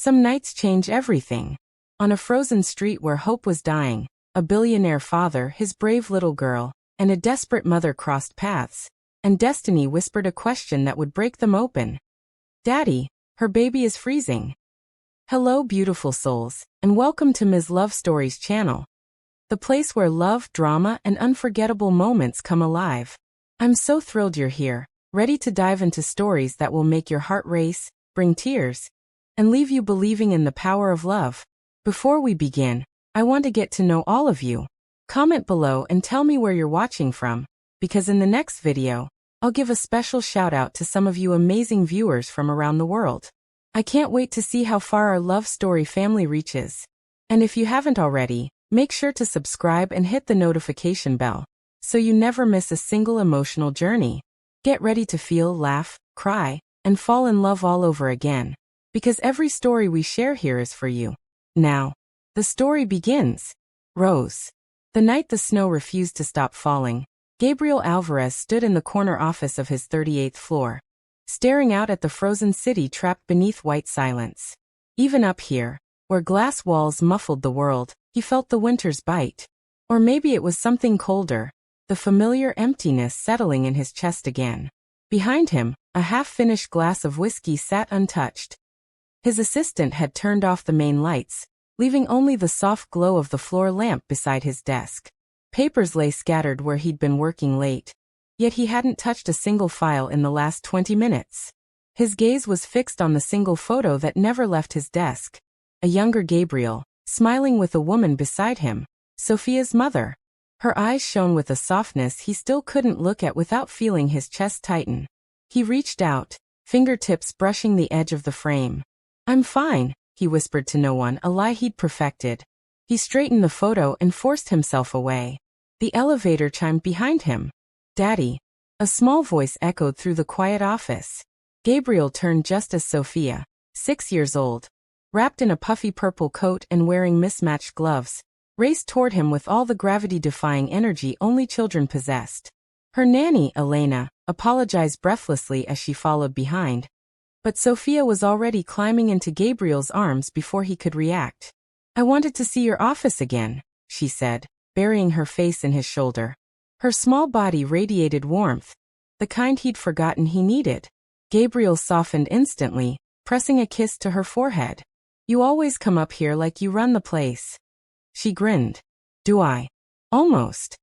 Some nights change everything. On a frozen street where hope was dying, a billionaire father, his brave little girl, and a desperate mother crossed paths, and destiny whispered a question that would break them open. "Daddy, her baby is freezing." Hello beautiful souls, and welcome to Ms. Love Stories channel. The place where love, drama, and unforgettable moments come alive. I'm so thrilled you're here, ready to dive into stories that will make your heart race, bring tears, and leave you believing in the power of love. Before we begin, I want to get to know all of you. Comment below and tell me where you're watching from, because in the next video, I'll give a special shout out to some of you amazing viewers from around the world. I can't wait to see how far our love story family reaches. And if you haven't already, make sure to subscribe and hit the notification bell, so you never miss a single emotional journey. Get ready to feel, laugh, cry, and fall in love all over again, because every story we share here is for you. Now, the story begins. Rose. The night the snow refused to stop falling, Gabriel Alvarez stood in the corner office of his 38th floor, staring out at the frozen city trapped beneath white silence. Even up here, where glass walls muffled the world, he felt the winter's bite. Or maybe it was something colder, the familiar emptiness settling in his chest again. Behind him, a half-finished glass of whiskey sat untouched. His assistant had turned off the main lights, leaving only the soft glow of the floor lamp beside his desk. Papers lay scattered where he'd been working late, yet he hadn't touched a single file in the last 20 minutes. His gaze was fixed on the single photo that never left his desk. A younger Gabriel, smiling with a woman beside him, Sophia's mother. Her eyes shone with a softness he still couldn't look at without feeling his chest tighten. He reached out, fingertips brushing the edge of the frame. "I'm fine," he whispered to no one, a lie he'd perfected. He straightened the photo and forced himself away. The elevator chimed behind him. "Daddy." A small voice echoed through the quiet office. Gabriel turned just as Sophia, 6 years old, wrapped in a puffy purple coat and wearing mismatched gloves, raced toward him with all the gravity-defying energy only children possessed. Her nanny, Elena, apologized breathlessly as she followed behind. But Sophia was already climbing into Gabriel's arms before he could react. "I wanted to see your office again," she said, burying her face in his shoulder. Her small body radiated warmth, the kind he'd forgotten he needed. Gabriel softened instantly, pressing a kiss to her forehead. "You always come up here like you run the place." She grinned. "Do I?" "Almost."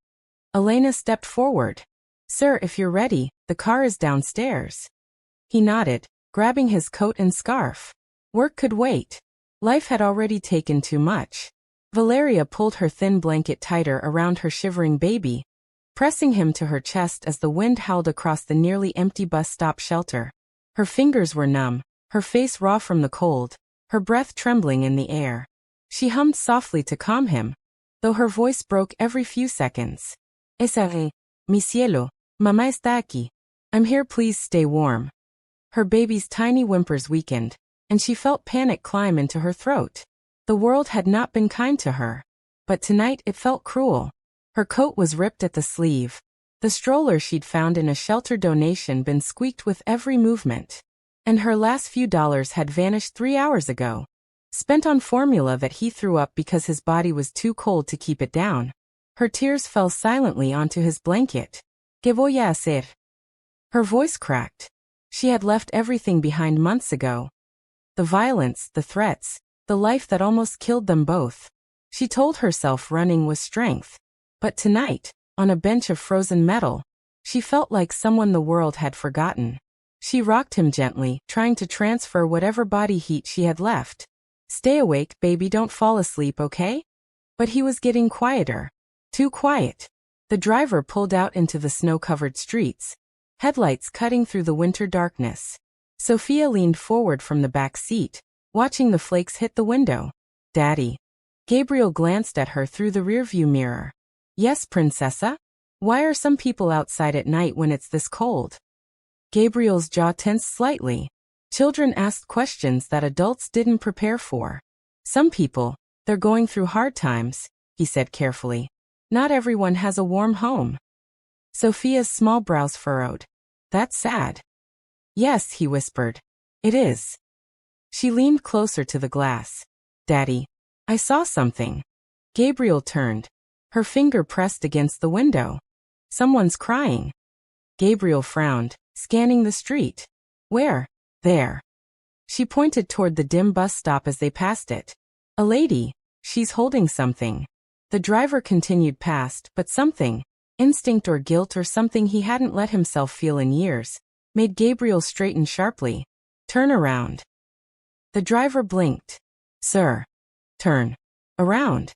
Elena stepped forward. "Sir, if you're ready, the car is downstairs." He nodded, grabbing his coat and scarf. Work could wait. Life had already taken too much. Valeria pulled her thin blanket tighter around her shivering baby, pressing him to her chest as the wind howled across the nearly empty bus stop shelter. Her fingers were numb, her face raw from the cold, her breath trembling in the air. She hummed softly to calm him, though her voice broke every few seconds. "Esaré, mi cielo, mamá está aquí. I'm here, please stay warm." Her baby's tiny whimpers weakened, and she felt panic climb into her throat. The world had not been kind to her, but tonight it felt cruel. Her coat was ripped at the sleeve. The stroller she'd found in a shelter donation bin squeaked with every movement. And her last few dollars had vanished 3 hours ago, spent on formula that he threw up because his body was too cold to keep it down. Her tears fell silently onto his blanket. "¿Qué voy a hacer?" Her voice cracked. She had left everything behind months ago. The violence, the threats, the life that almost killed them both. She told herself running was strength. But tonight, on a bench of frozen metal, she felt like someone the world had forgotten. She rocked him gently, trying to transfer whatever body heat she had left. "Stay awake, baby, don't fall asleep, okay?" But he was getting quieter. Too quiet. The driver pulled out into the snow-covered streets, headlights cutting through the winter darkness. Sophia leaned forward from the back seat, watching the flakes hit the window. "Daddy." Gabriel glanced at her through the rearview mirror. "Yes, princessa? Why are some people outside at night when it's this cold?" Gabriel's jaw tensed slightly. Children asked questions that adults didn't prepare for. "Some people, they're going through hard times," he said carefully. "Not everyone has a warm home." Sophia's small brows furrowed. "That's sad." "Yes," he whispered. "It is." She leaned closer to the glass. Daddy, I saw something. Gabriel turned. Her finger pressed against the window. Someone's crying. Gabriel frowned, scanning the street. Where? There. She pointed toward the dim bus stop as they passed it. A lady. She's holding something. The driver continued past, but something, instinct or guilt or something he hadn't let himself feel in years, made Gabriel straighten sharply. Turn around. The driver blinked. Sir. Turn. Around.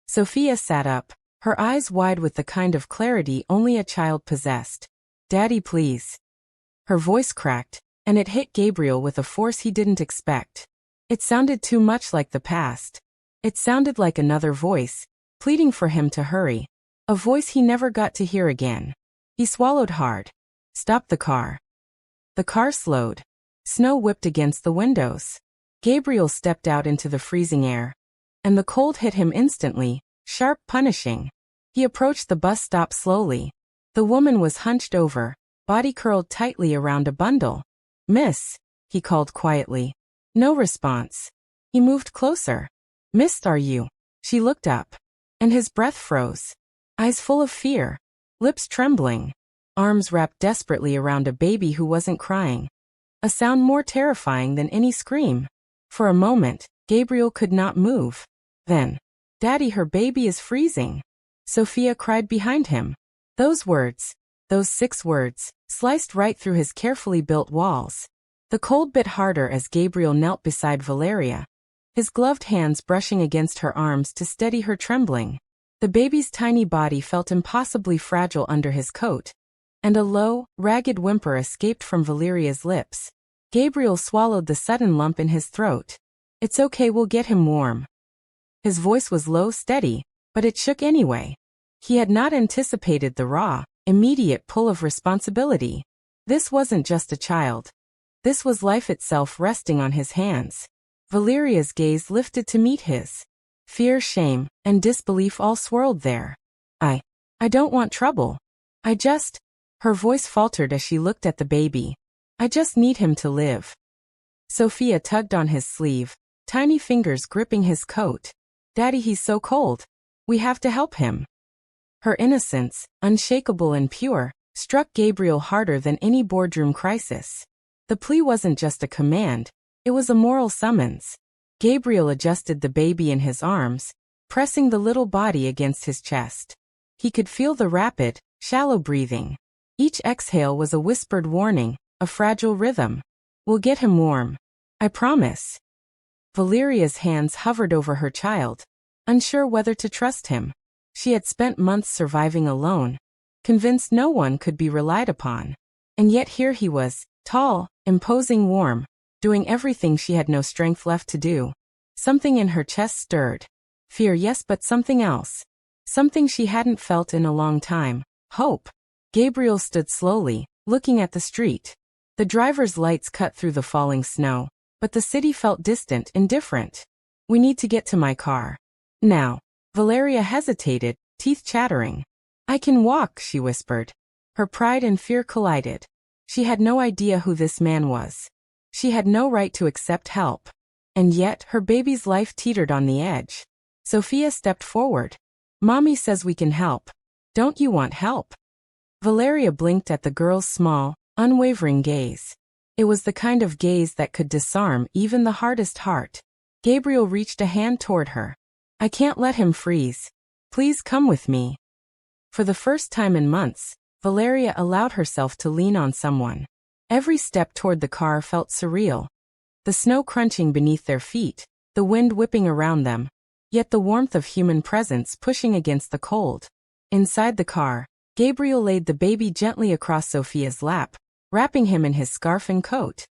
Sophia sat up, her eyes wide with the kind of clarity only a child possessed. Daddy, please. Her voice cracked, and it hit Gabriel with a force he didn't expect. It sounded too much like the past. It sounded like another voice, pleading for him to hurry. A voice he never got to hear again. He swallowed hard. Stop the car. The car slowed. Snow whipped against the windows. Gabriel stepped out into the freezing air. And the cold hit him instantly, sharp, punishing. He approached the bus stop slowly. The woman was hunched over, body curled tightly around a bundle. Miss, he called quietly. No response. He moved closer. Miss, are you? She looked up. And his breath froze. Eyes full of fear. Lips trembling. Arms wrapped desperately around a baby who wasn't crying. A sound more terrifying than any scream. For a moment, Gabriel could not move. Then, Daddy, her baby is freezing. Sophia cried behind him. Those words, those 6 words, sliced right through his carefully built walls. The cold bit harder as Gabriel knelt beside Valeria, his gloved hands brushing against her arms to steady her trembling. The baby's tiny body felt impossibly fragile under his coat, and a low, ragged whimper escaped from Valeria's lips. Gabriel swallowed the sudden lump in his throat. It's okay, we'll get him warm. His voice was low, steady, but it shook anyway. He had not anticipated the raw, immediate pull of responsibility. This wasn't just a child. This was life itself resting on his hands. Valeria's gaze lifted to meet his. Fear, shame, and disbelief all swirled there. I don't want trouble. Her voice faltered as she looked at the baby. I just need him to live. Sophia tugged on his sleeve, tiny fingers gripping his coat. Daddy, he's so cold. We have to help him. Her innocence, unshakable and pure, struck Gabriel harder than any boardroom crisis. The plea wasn't just a command, it was a moral summons. Gabriel adjusted the baby in his arms, pressing the little body against his chest. He could feel the rapid, shallow breathing. Each exhale was a whispered warning, a fragile rhythm. We'll get him warm. I promise. Valeria's hands hovered over her child, unsure whether to trust him. She had spent months surviving alone, convinced no one could be relied upon. And yet here he was, tall, imposing, warm, doing everything she had no strength left to do. Something in her chest stirred. Fear, yes, but something else. Something she hadn't felt in a long time. Hope. Gabriel stood slowly, looking at the street. The driver's lights cut through the falling snow, but the city felt distant, indifferent. We need to get to my car. Now. Valeria hesitated, teeth chattering. I can walk, she whispered. Her pride and fear collided. She had no idea who this man was. She had no right to accept help. And yet, her baby's life teetered on the edge. Sophia stepped forward. Mommy says we can help. Don't you want help? Valeria blinked at the girl's small, unwavering gaze. It was the kind of gaze that could disarm even the hardest heart. Gabriel reached a hand toward her. I can't let him freeze. Please come with me. For the first time in months, Valeria allowed herself to lean on someone. Every step toward the car felt surreal. The snow crunching beneath their feet, the wind whipping around them, yet the warmth of human presence pushing against the cold. Inside the car, Gabriel laid the baby gently across Sophia's lap, wrapping him in his scarf and coat.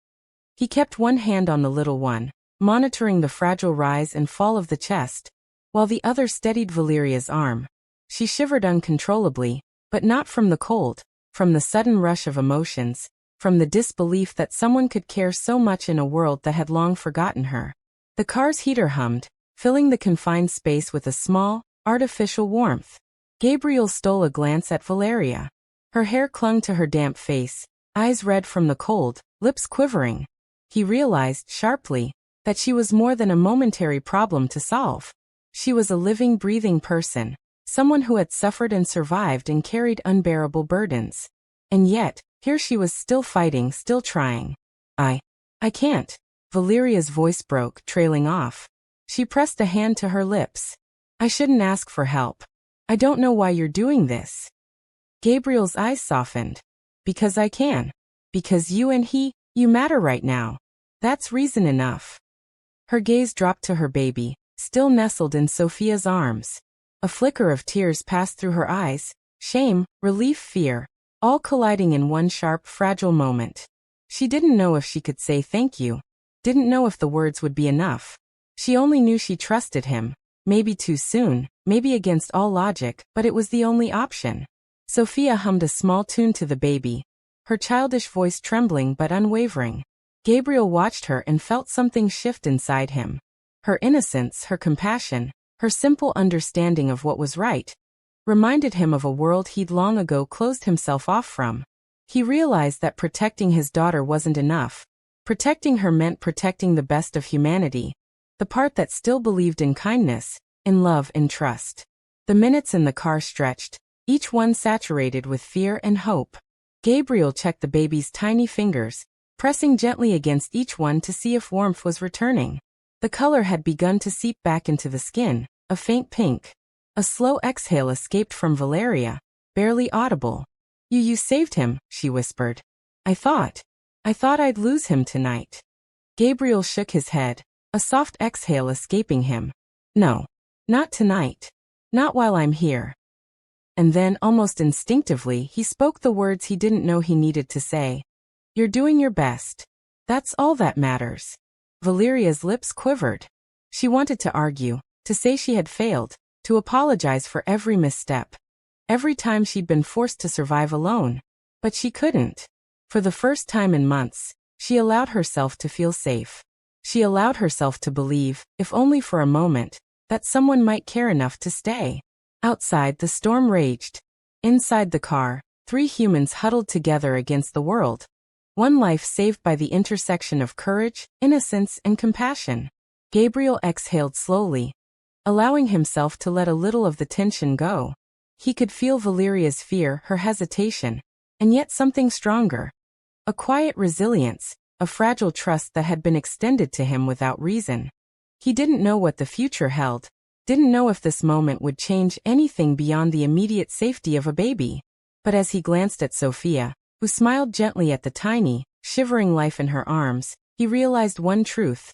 He kept one hand on the little one, monitoring the fragile rise and fall of the chest, while the other steadied Valeria's arm. She shivered uncontrollably, but not from the cold, from the sudden rush of emotions, from the disbelief that someone could care so much in a world that had long forgotten her. The car's heater hummed, filling the confined space with a small, artificial warmth. Gabriel stole a glance at Valeria. Her hair clung to her damp face, eyes red from the cold, lips quivering. He realized, sharply, that she was more than a momentary problem to solve. She was a living, breathing person, someone who had suffered and survived and carried unbearable burdens. And yet, here she was still fighting, still trying. I can't. Valeria's voice broke, trailing off. She pressed a hand to her lips. I shouldn't ask for help. I don't know why you're doing this. Gabriel's eyes softened. Because I can. Because you and you matter right now. That's reason enough. Her gaze dropped to her baby, still nestled in Sophia's arms. A flicker of tears passed through her eyes, shame, relief, fear, all colliding in one sharp, fragile moment. She didn't know if she could say thank you, didn't know if the words would be enough. She only knew she trusted him, maybe too soon, maybe against all logic, but it was the only option. Sophia hummed a small tune to the baby, her childish voice trembling but unwavering. Gabriel watched her and felt something shift inside him. Her innocence, her compassion, her simple understanding of what was right, reminded him of a world he'd long ago closed himself off from. He realized that protecting his daughter wasn't enough. Protecting her meant protecting the best of humanity, the part that still believed in kindness, in love and trust. The minutes in the car stretched, each one saturated with fear and hope. Gabriel checked the baby's tiny fingers, pressing gently against each one to see if warmth was returning. The color had begun to seep back into the skin, a faint pink. A slow exhale escaped from Valeria, barely audible. You saved him, she whispered. I thought I'd lose him tonight. Gabriel shook his head, a soft exhale escaping him. No, not tonight. Not while I'm here. And then, almost instinctively, he spoke the words he didn't know he needed to say. You're doing your best. That's all that matters. Valeria's lips quivered. She wanted to argue, to say she had failed, to apologize for every misstep. Every time she'd been forced to survive alone. But she couldn't. For the first time in months, she allowed herself to feel safe. She allowed herself to believe, if only for a moment, that someone might care enough to stay. Outside, the storm raged. Inside the car, 3 humans huddled together against the world. One life saved by the intersection of courage, innocence, and compassion. Gabriel exhaled slowly, allowing himself to let a little of the tension go. He could feel Valeria's fear, her hesitation, and yet something stronger. A quiet resilience, a fragile trust that had been extended to him without reason. He didn't know what the future held, didn't know if this moment would change anything beyond the immediate safety of a baby. But as he glanced at Sophia, who smiled gently at the tiny, shivering life in her arms, he realized one truth.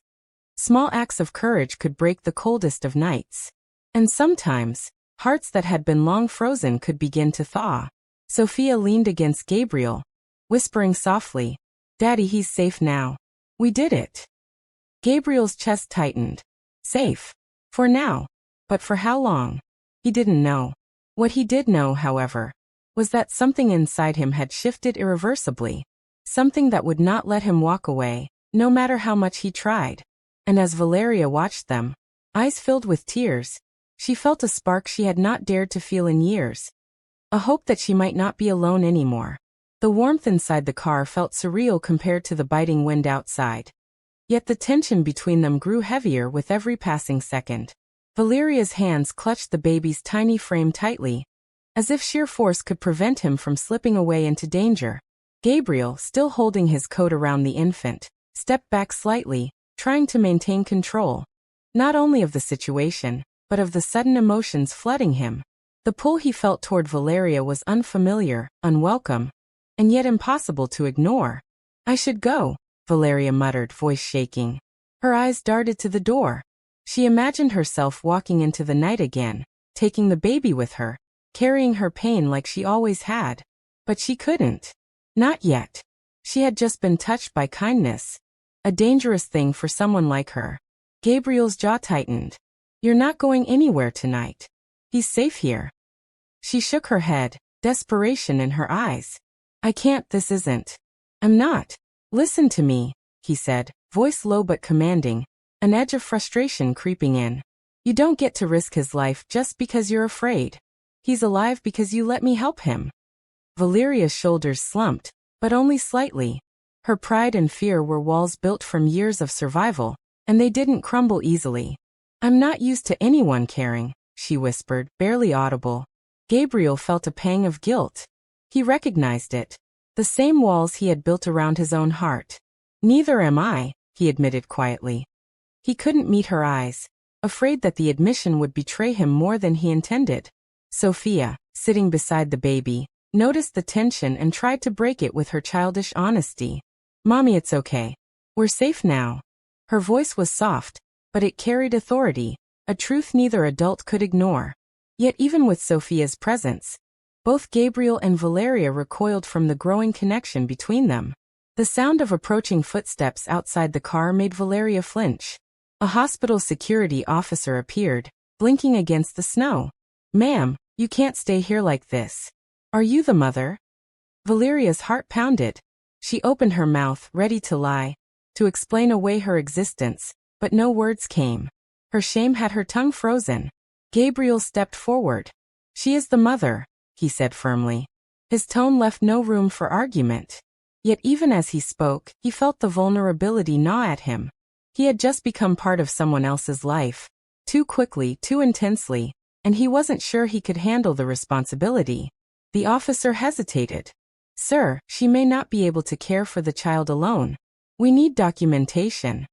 Small acts of courage could break the coldest of nights. And sometimes, hearts that had been long frozen could begin to thaw. Sophia leaned against Gabriel, whispering softly, Daddy, he's safe now. We did it. Gabriel's chest tightened. Safe. For now. But for how long? He didn't know. What he did know, however, was that something inside him had shifted irreversibly. Something that would not let him walk away, no matter how much he tried. And as Valeria watched them, eyes filled with tears, she felt a spark she had not dared to feel in years. A hope that she might not be alone anymore. The warmth inside the car felt surreal compared to the biting wind outside. Yet the tension between them grew heavier with every passing second. Valeria's hands clutched the baby's tiny frame tightly, as if sheer force could prevent him from slipping away into danger. Gabriel, still holding his coat around the infant, stepped back slightly, trying to maintain control, not only of the situation, but of the sudden emotions flooding him. The pull he felt toward Valeria was unfamiliar, unwelcome, and yet impossible to ignore. I should go, Valeria muttered, voice shaking. Her eyes darted to the door. She imagined herself walking into the night again, taking the baby with her, carrying her pain like she always had. But she couldn't. Not yet. She had just been touched by kindness. A dangerous thing for someone like her. Gabriel's jaw tightened. You're not going anywhere tonight. He's safe here. She shook her head, desperation in her eyes. I can't, this isn't. I'm not. Listen to me, he said, voice low but commanding, an edge of frustration creeping in. You don't get to risk his life just because you're afraid. He's alive because you let me help him. Valeria's shoulders slumped, but only slightly. Her pride and fear were walls built from years of survival, and they didn't crumble easily. "I'm not used to anyone caring," she whispered, barely audible. Gabriel felt a pang of guilt. He recognized it. The same walls he had built around his own heart. "Neither am I," he admitted quietly. He couldn't meet her eyes, afraid that the admission would betray him more than he intended. Sophia, sitting beside the baby, noticed the tension and tried to break it with her childish honesty. "Mommy, it's okay. We're safe now." Her voice was soft, but it carried authority, a truth neither adult could ignore. Yet even with Sophia's presence, both Gabriel and Valeria recoiled from the growing connection between them. The sound of approaching footsteps outside the car made Valeria flinch. A hospital security officer appeared, blinking against the snow. "Ma'am, you can't stay here like this. Are you the mother?" Valeria's heart pounded. She opened her mouth, ready to lie, to explain away her existence, but no words came. Her shame had her tongue frozen. Gabriel stepped forward. "She is the mother," he said firmly. His tone left no room for argument. Yet even as he spoke, he felt the vulnerability gnaw at him. He had just become part of someone else's life, too quickly, too intensely, and he wasn't sure he could handle the responsibility. The officer hesitated. "Sir, she may not be able to care for the child alone. We need documentation."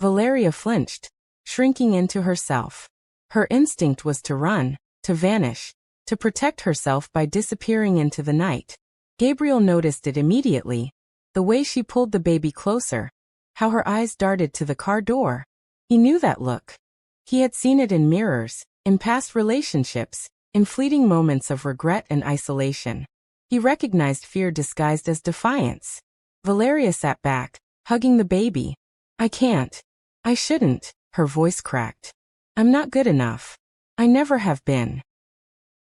Valeria flinched, shrinking into herself. Her instinct was to run, to vanish, to protect herself by disappearing into the night. Gabriel noticed it immediately, the way she pulled the baby closer, how her eyes darted to the car door. He knew that look. He had seen it in mirrors, in past relationships, in fleeting moments of regret and isolation. He recognized fear disguised as defiance. Valeria sat back, hugging the baby. "I can't. I shouldn't," her voice cracked. "I'm not good enough. I never have been."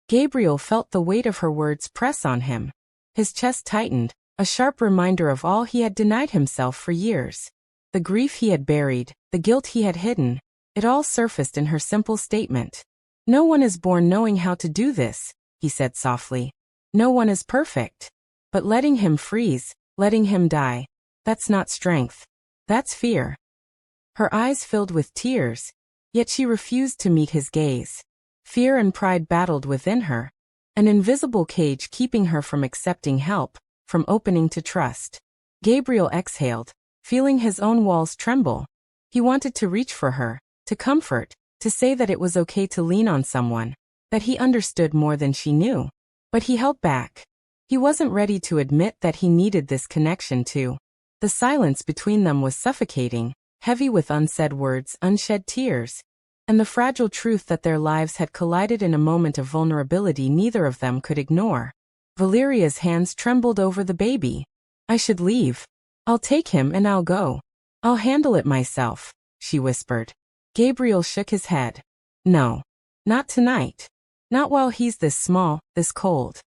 Gabriel felt the weight of her words press on him. His chest tightened, a sharp reminder of all he had denied himself for years. The grief he had buried, the guilt he had hidden, it all surfaced in her simple statement. "No one is born knowing how to do this," he said softly. "No one is perfect. But letting him freeze, letting him die, that's not strength. That's fear." Her eyes filled with tears, yet she refused to meet his gaze. Fear and pride battled within her, an invisible cage keeping her from accepting help, from opening to trust. Gabriel exhaled, feeling his own walls tremble. He wanted to reach for her, to comfort, to say that it was okay to lean on someone, that he understood more than she knew. But he held back. He wasn't ready to admit that he needed this connection too. The silence between them was suffocating, heavy with unsaid words, unshed tears, and the fragile truth that their lives had collided in a moment of vulnerability neither of them could ignore. Valeria's hands trembled over the baby. "I should leave. I'll take him and I'll go. I'll handle it myself," she whispered. Gabriel shook his head. "No. Not tonight. Not while he's this small, this cold."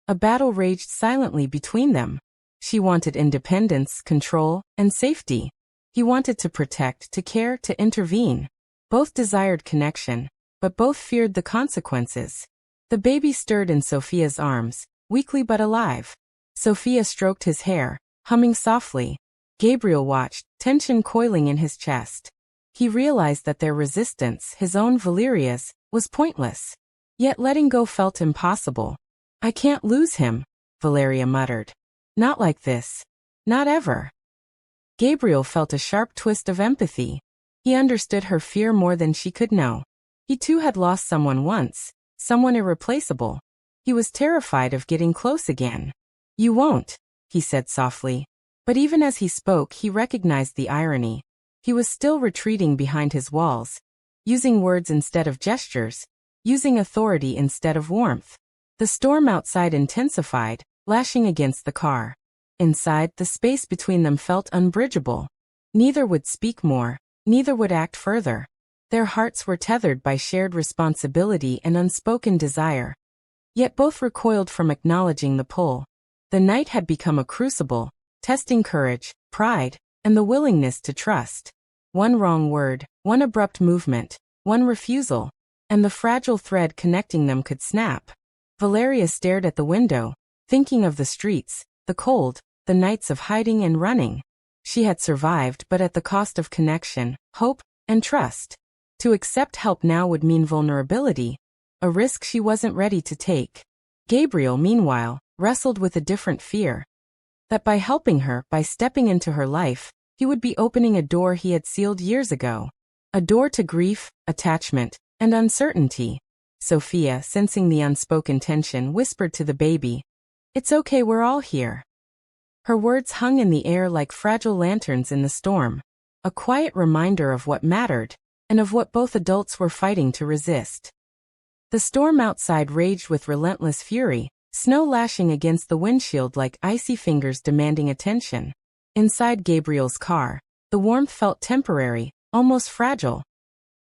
A battle raged silently between them. She wanted independence, control, and safety. He wanted to protect, to care, to intervene. Both desired connection, but both feared the consequences. The baby stirred in Sophia's arms, weakly but alive. Sophia stroked his hair, humming softly. Gabriel watched, tension coiling in his chest. He realized that their resistance, his own Valeria's, was pointless. Yet letting go felt impossible. "I can't lose him," Valeria muttered. "Not like this. Not ever." Gabriel felt a sharp twist of empathy. He understood her fear more than she could know. He too had lost someone once, someone irreplaceable. He was terrified of getting close again. "You won't," he said softly. But even as he spoke, he recognized the irony. He was still retreating behind his walls, using words instead of gestures, using authority instead of warmth. The storm outside intensified, lashing against the car. Inside, the space between them felt unbridgeable. Neither would speak more, neither would act further. Their hearts were tethered by shared responsibility and unspoken desire. Yet both recoiled from acknowledging the pull. The night had become a crucible, testing courage, pride, and the willingness to trust. One wrong word, one abrupt movement, one refusal, and the fragile thread connecting them could snap. Valeria stared at the window, thinking of the streets, the cold, the nights of hiding and running. She had survived, but at the cost of connection, hope, and trust. To accept help now would mean vulnerability, a risk she wasn't ready to take. Gabriel, meanwhile, wrestled with a different fear. That by helping her, by stepping into her life, he would be opening a door he had sealed years ago. A door to grief, attachment, and uncertainty. Sophia, sensing the unspoken tension, whispered to the baby, "It's okay, we're all here." Her words hung in the air like fragile lanterns in the storm, a quiet reminder of what mattered, and of what both adults were fighting to resist. The storm outside raged with relentless fury, snow lashing against the windshield like icy fingers demanding attention. Inside Gabriel's car, the warmth felt temporary, almost fragile.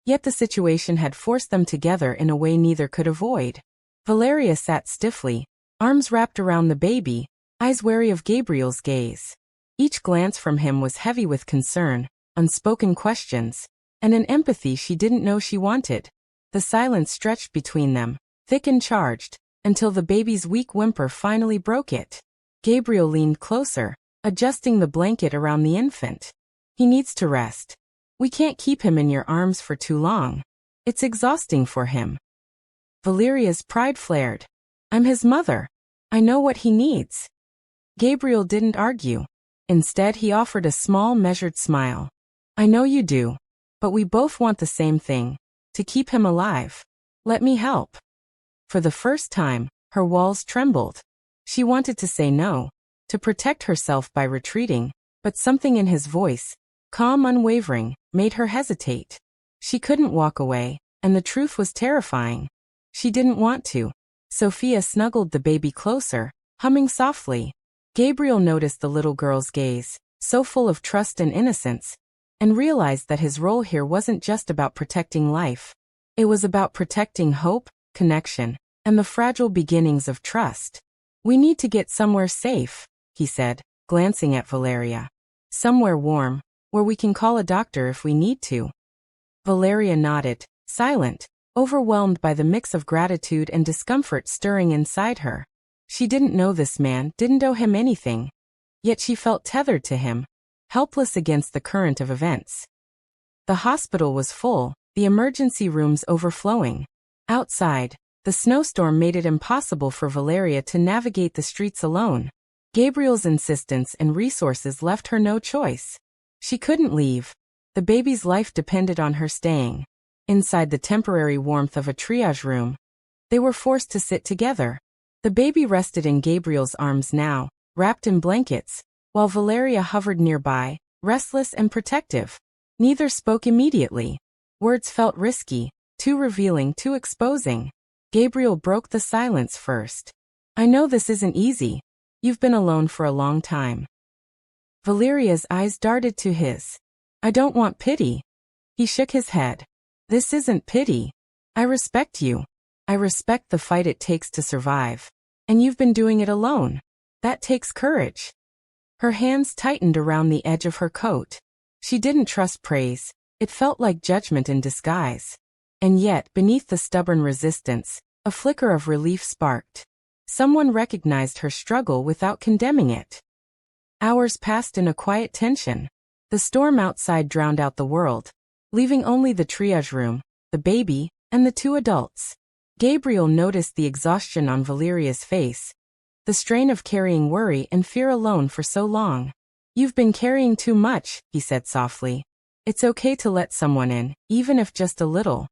Yet the situation had forced them together in a way neither could avoid. Valeria sat stiffly, arms wrapped around the baby, eyes wary of Gabriel's gaze. Each glance from him was heavy with concern, unspoken questions, and an empathy she didn't know she wanted. The silence stretched between them, thick and charged, until the baby's weak whimper finally broke it. Gabriel leaned closer, adjusting the blanket around the infant. "He needs to rest. We can't keep him in your arms for too long. It's exhausting for him." Valeria's pride flared. "I'm his mother. I know what he needs." Gabriel didn't argue. Instead, he offered a small, measured smile. "I know you do. But we both want the same thing. To keep him alive. Let me help." For the first time, her walls trembled. She wanted to say no, to protect herself by retreating, but something in his voice, calm, unwavering, made her hesitate. She couldn't walk away, and the truth was terrifying. She didn't want to. Sophia snuggled the baby closer, humming softly. Gabriel noticed the little girl's gaze, so full of trust and innocence, and realized that his role here wasn't just about protecting life. It was about protecting hope, connection, and the fragile beginnings of trust. "We need to get somewhere safe," he said, glancing at Valeria. "Somewhere warm, where we can call a doctor if we need to." Valeria nodded, silent, overwhelmed by the mix of gratitude and discomfort stirring inside her. She didn't know this man, didn't owe him anything. Yet she felt tethered to him, helpless against the current of events. The hospital was full, the emergency rooms overflowing. Outside, the snowstorm made it impossible for Valeria to navigate the streets alone. Gabriel's insistence and resources left her no choice. She couldn't leave. The baby's life depended on her staying. Inside the temporary warmth of a triage room, they were forced to sit together. The baby rested in Gabriel's arms now, wrapped in blankets, while Valeria hovered nearby, restless and protective. Neither spoke immediately. Words felt risky, too revealing, too exposing. Gabriel broke the silence first. "I know this isn't easy. You've been alone for a long time." Valeria's eyes darted to his. "I don't want pity." He shook his head. "This isn't pity. I respect you. I respect the fight it takes to survive. And you've been doing it alone. That takes courage." Her hands tightened around the edge of her coat. She didn't trust praise. It felt like judgment in disguise. And yet, beneath the stubborn resistance, a flicker of relief sparked. Someone recognized her struggle without condemning it. Hours passed in a quiet tension. The storm outside drowned out the world, leaving only the triage room, the baby, and the two adults. Gabriel noticed the exhaustion on Valeria's face, the strain of carrying worry and fear alone for so long. "You've been carrying too much," he said softly. "It's okay to let someone in, even if just a little."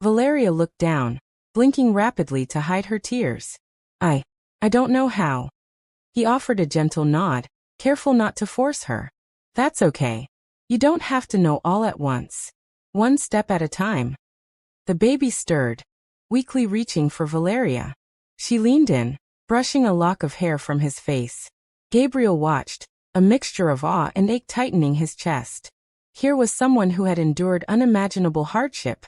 Valeria looked down, blinking rapidly to hide her tears. I don't know how." He offered a gentle nod, careful not to force her. "That's okay. You don't have to know all at once. One step at a time." The baby stirred, weakly reaching for Valeria. She leaned in, brushing a lock of hair from his face. Gabriel watched, a mixture of awe and ache tightening his chest. Here was someone who had endured unimaginable hardship,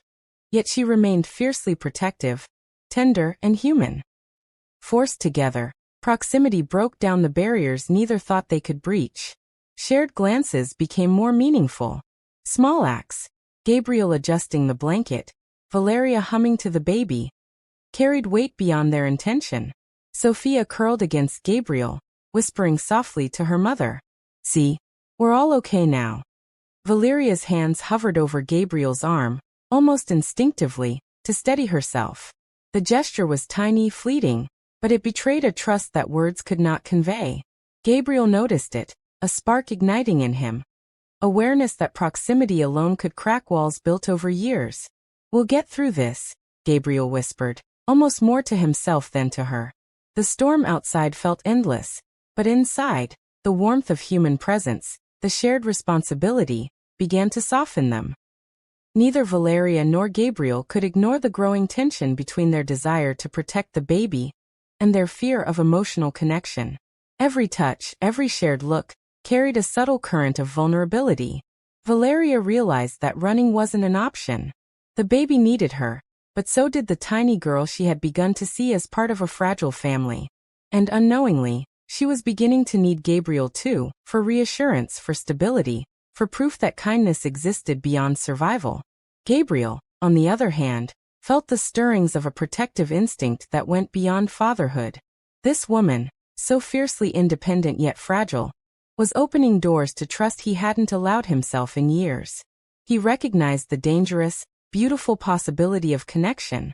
yet she remained fiercely protective, tender, and human. Forced together, proximity broke down the barriers neither thought they could breach. Shared glances became more meaningful. Small acts, Gabriel adjusting the blanket, Valeria humming to the baby, carried weight beyond their intention. Sophia curled against Gabriel, whispering softly to her mother. See? We're all okay now. Valeria's hands hovered over Gabriel's arm, almost instinctively, to steady herself. The gesture was tiny, fleeting, but it betrayed a trust that words could not convey. Gabriel noticed it, a spark igniting in him. Awareness that proximity alone could crack walls built over years. We'll get through this, Gabriel whispered, almost more to himself than to her. The storm outside felt endless, but inside, the warmth of human presence, the shared responsibility, began to soften them. Neither Valeria nor Gabriel could ignore the growing tension between their desire to protect the baby and their fear of emotional connection. Every touch, every shared look, carried a subtle current of vulnerability. Valeria realized that running wasn't an option. The baby needed her, but so did the tiny girl she had begun to see as part of a fragile family. And unknowingly, she was beginning to need Gabriel too, for reassurance, for stability, for proof that kindness existed beyond survival. Gabriel, on the other hand, felt the stirrings of a protective instinct that went beyond fatherhood. This woman, so fiercely independent yet fragile, was opening doors to trust he hadn't allowed himself in years. He recognized the dangerous, beautiful possibility of connection,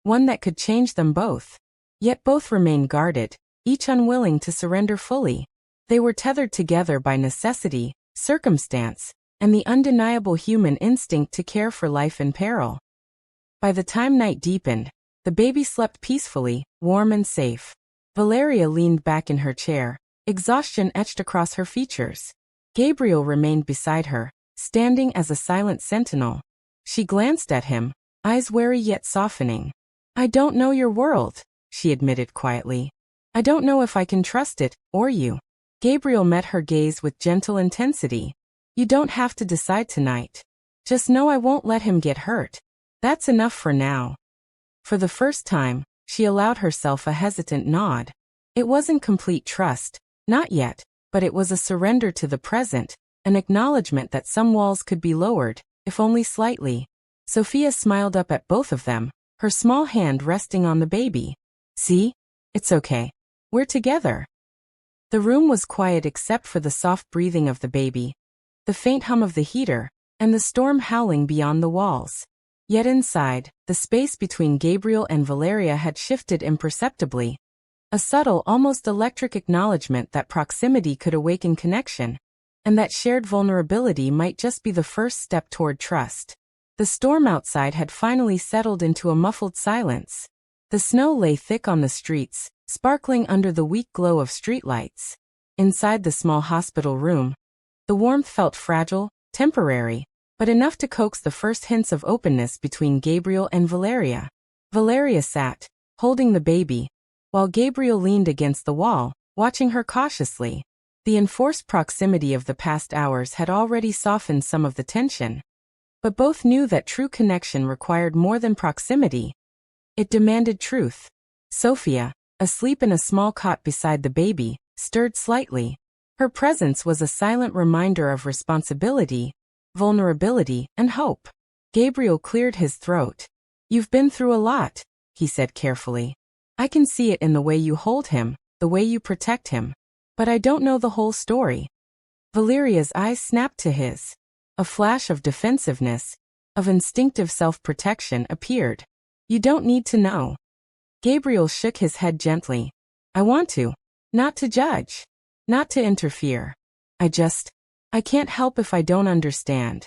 one that could change them both. Yet both remained guarded, each unwilling to surrender fully. They were tethered together by necessity, circumstance, and the undeniable human instinct to care for life in peril. By the time night deepened, the baby slept peacefully, warm and safe. Valeria leaned back in her chair, exhaustion etched across her features. Gabriel remained beside her, standing as a silent sentinel. She glanced at him, eyes wary yet softening. I don't know your world, she admitted quietly. I don't know if I can trust it, or you. Gabriel met her gaze with gentle intensity. You don't have to decide tonight. Just know I won't let him get hurt. That's enough for now. For the first time, she allowed herself a hesitant nod. It wasn't complete trust, not yet, but it was a surrender to the present, an acknowledgement that some walls could be lowered, if only slightly. Sophia smiled up at both of them, her small hand resting on the baby. See? It's okay. We're together. The room was quiet except for the soft breathing of the baby, the faint hum of the heater, and the storm howling beyond the walls. Yet inside, the space between Gabriel and Valeria had shifted imperceptibly. A subtle, almost electric acknowledgement that proximity could awaken connection, and that shared vulnerability might just be the first step toward trust. The storm outside had finally settled into a muffled silence. The snow lay thick on the streets, sparkling under the weak glow of streetlights. Inside the small hospital room, the warmth felt fragile, temporary, but enough to coax the first hints of openness between Gabriel and Valeria. Valeria sat, holding the baby, while Gabriel leaned against the wall, watching her cautiously. The enforced proximity of the past hours had already softened some of the tension. But both knew that true connection required more than proximity. It demanded truth. Sophia, asleep in a small cot beside the baby, stirred slightly. Her presence was a silent reminder of responsibility, vulnerability, and hope. Gabriel cleared his throat. You've been through a lot, he said carefully. I can see it in the way you hold him, the way you protect him. But I don't know the whole story. Valeria's eyes snapped to his. A flash of defensiveness, of instinctive self-protection appeared. You don't need to know. Gabriel shook his head gently. I want to. Not to judge. Not to interfere. I can't help if I don't understand.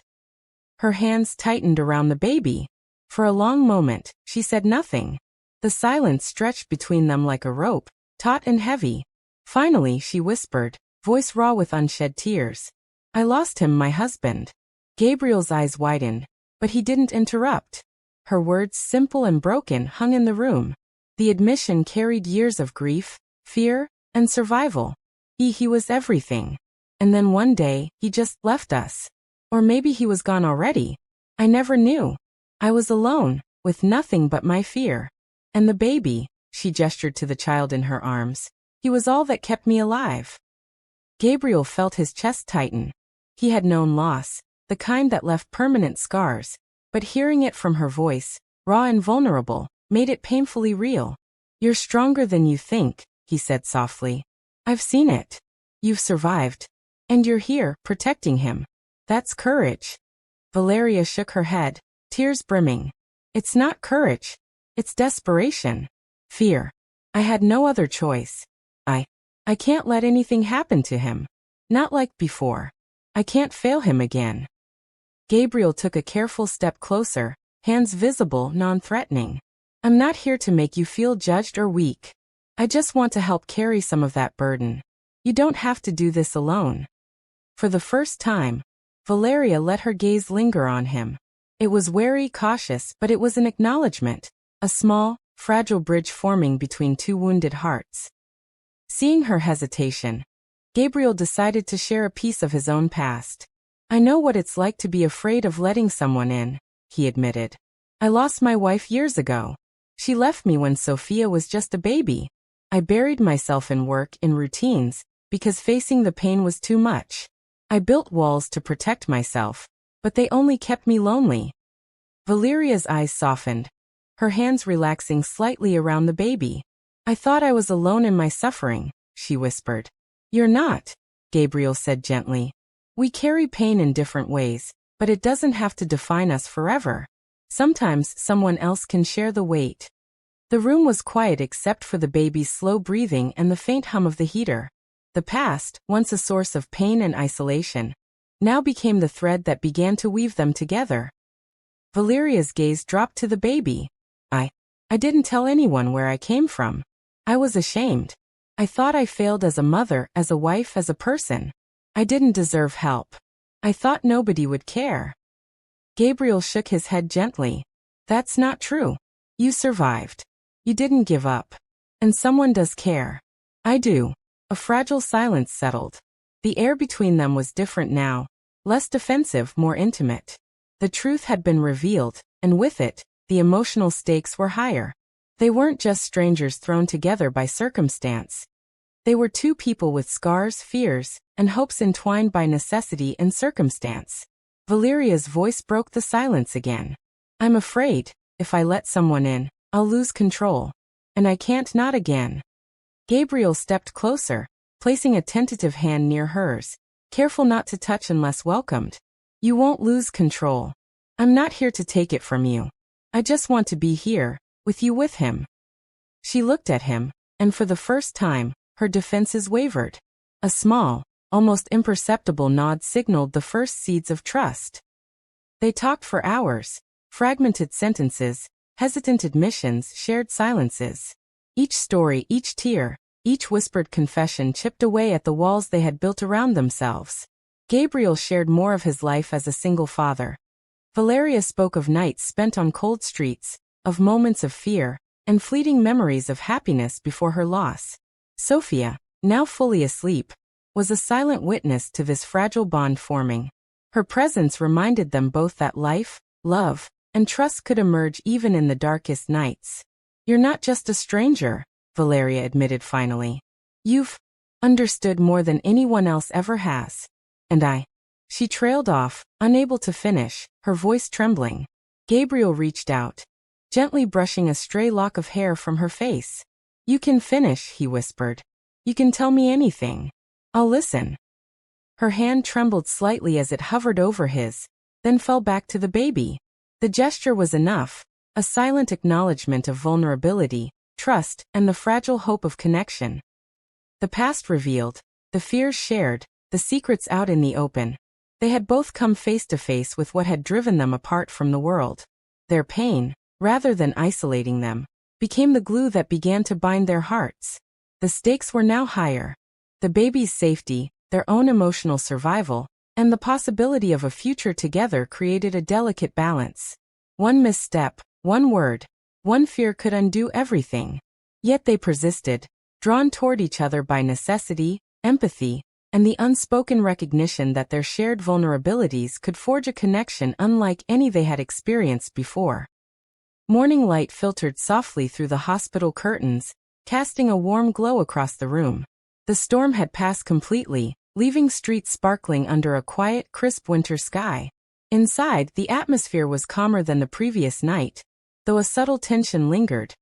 Her hands tightened around the baby. For a long moment, she said nothing. The silence stretched between them like a rope, taut and heavy. Finally, she whispered, voice raw with unshed tears. I lost him, my husband. Gabriel's eyes widened, but he didn't interrupt. Her words, simple and broken, hung in the room. The admission carried years of grief, fear, and survival. He was everything. And then one day, he just left us. Or maybe he was gone already. I never knew. I was alone, with nothing but my fear. And the baby, she gestured to the child in her arms. He was all that kept me alive. Gabriel felt his chest tighten. He had known loss, the kind that left permanent scars, but hearing it from her voice, raw and vulnerable, made it painfully real. You're stronger than you think, he said softly. I've seen it. You've survived. And you're here, protecting him. That's courage. Valeria shook her head, tears brimming. It's not courage. It's desperation. Fear. I had no other choice. I can't let anything happen to him. Not like before. I can't fail him again. Gabriel took a careful step closer, hands visible, non-threatening. I'm not here to make you feel judged or weak. I just want to help carry some of that burden. You don't have to do this alone. For the first time, Valeria let her gaze linger on him. It was wary, cautious, but it was an acknowledgement, a small, fragile bridge forming between two wounded hearts. Seeing her hesitation, Gabriel decided to share a piece of his own past. I know what it's like to be afraid of letting someone in, he admitted. I lost my wife years ago. She left me when Sophia was just a baby. I buried myself in work, in routines, because facing the pain was too much. I built walls to protect myself, but they only kept me lonely. Valeria's eyes softened, her hands relaxing slightly around the baby. I thought I was alone in my suffering, she whispered. You're not, Gabriel said gently. We carry pain in different ways, but it doesn't have to define us forever. Sometimes someone else can share the weight. The room was quiet except for the baby's slow breathing and the faint hum of the heater. The past, once a source of pain and isolation, now became the thread that began to weave them together. Valeria's gaze dropped to the baby. I didn't tell anyone where I came from. I was ashamed. I thought I failed as a mother, as a wife, as a person. I didn't deserve help. I thought nobody would care. Gabriel shook his head gently. That's not true. You survived. You didn't give up. And someone does care. I do. A fragile silence settled. The air between them was different now, less defensive, more intimate. The truth had been revealed, and with it, the emotional stakes were higher. They weren't just strangers thrown together by circumstance. They were two people with scars, fears, and hopes entwined by necessity and circumstance. Valeria's voice broke the silence again. I'm afraid, if I let someone in, I'll lose control. And I can't, not again. Gabriel stepped closer, placing a tentative hand near hers, careful not to touch unless welcomed. You won't lose control. I'm not here to take it from you. I just want to be here, with you, with him. She looked at him, and for the first time, her defenses wavered. A small, almost imperceptible nod signaled the first seeds of trust. They talked for hours, fragmented sentences, hesitant admissions, shared silences. Each story, each tear, each whispered confession chipped away at the walls they had built around themselves. Gabriel shared more of his life as a single father. Valeria spoke of nights spent on cold streets, of moments of fear, and fleeting memories of happiness before her loss. Sophia, now fully asleep, was a silent witness to this fragile bond forming. Her presence reminded them both that life, love, and trust could emerge even in the darkest nights. You're not just a stranger, Valeria admitted finally. You've understood more than anyone else ever has. And She trailed off, unable to finish, her voice trembling. Gabriel reached out, gently brushing a stray lock of hair from her face. You can finish, he whispered. You can tell me anything. I'll listen. Her hand trembled slightly as it hovered over his, then fell back to the baby. The gesture was enough, a silent acknowledgement of vulnerability, trust, and the fragile hope of connection. The past revealed, the fears shared, the secrets out in the open. They had both come face to face with what had driven them apart from the world. Their pain, rather than isolating them, became the glue that began to bind their hearts. The stakes were now higher. The baby's safety, their own emotional survival, and the possibility of a future together created a delicate balance. One misstep, one word, one fear could undo everything. Yet they persisted, drawn toward each other by necessity, empathy, and the unspoken recognition that their shared vulnerabilities could forge a connection unlike any they had experienced before. Morning light filtered softly through the hospital curtains, casting a warm glow across the room. The storm had passed completely, leaving streets sparkling under a quiet, crisp winter sky. Inside, the atmosphere was calmer than the previous night, though a subtle tension lingered.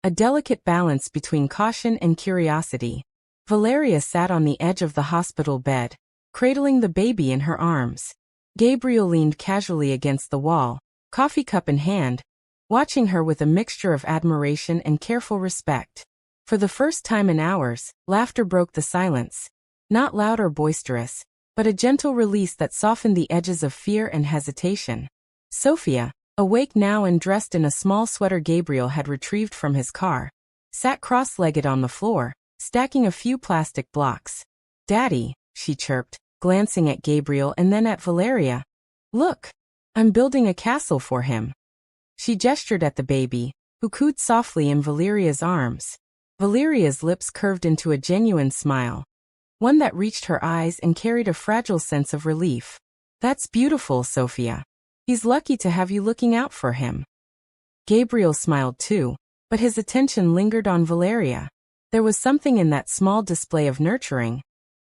A delicate balance between caution and curiosity. Valeria sat on the edge of the hospital bed, cradling the baby in her arms. Gabriel leaned casually against the wall, coffee cup in hand, watching her with a mixture of admiration and careful respect. For the first time in hours, laughter broke the silence. Not loud or boisterous, but a gentle release that softened the edges of fear and hesitation. Sophia, awake now and dressed in a small sweater Gabriel had retrieved from his car, sat cross-legged on the floor, stacking a few plastic blocks. "Daddy," she chirped, glancing at Gabriel and then at Valeria. "Look, I'm building a castle for him." She gestured at the baby, who cooed softly in Valeria's arms. Valeria's lips curved into a genuine smile, one that reached her eyes and carried a fragile sense of relief. "That's beautiful, Sophia. He's lucky to have you looking out for him." Gabriel smiled too, but his attention lingered on Valeria. There was something in that small display of nurturing.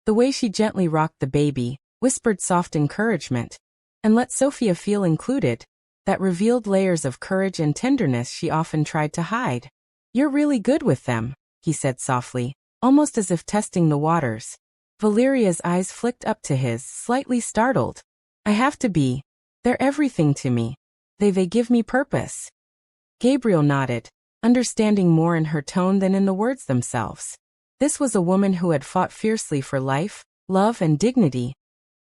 The way she gently rocked the baby, whispered soft encouragement, and let Sophia feel included, that revealed layers of courage and tenderness she often tried to hide. "You're really good with them," he said softly, almost as if testing the waters. Valeria's eyes flicked up to his, slightly startled. "I have to be. They're everything to me. They give me purpose." Gabriel nodded, understanding more in her tone than in the words themselves. This was a woman who had fought fiercely for life, love, and dignity,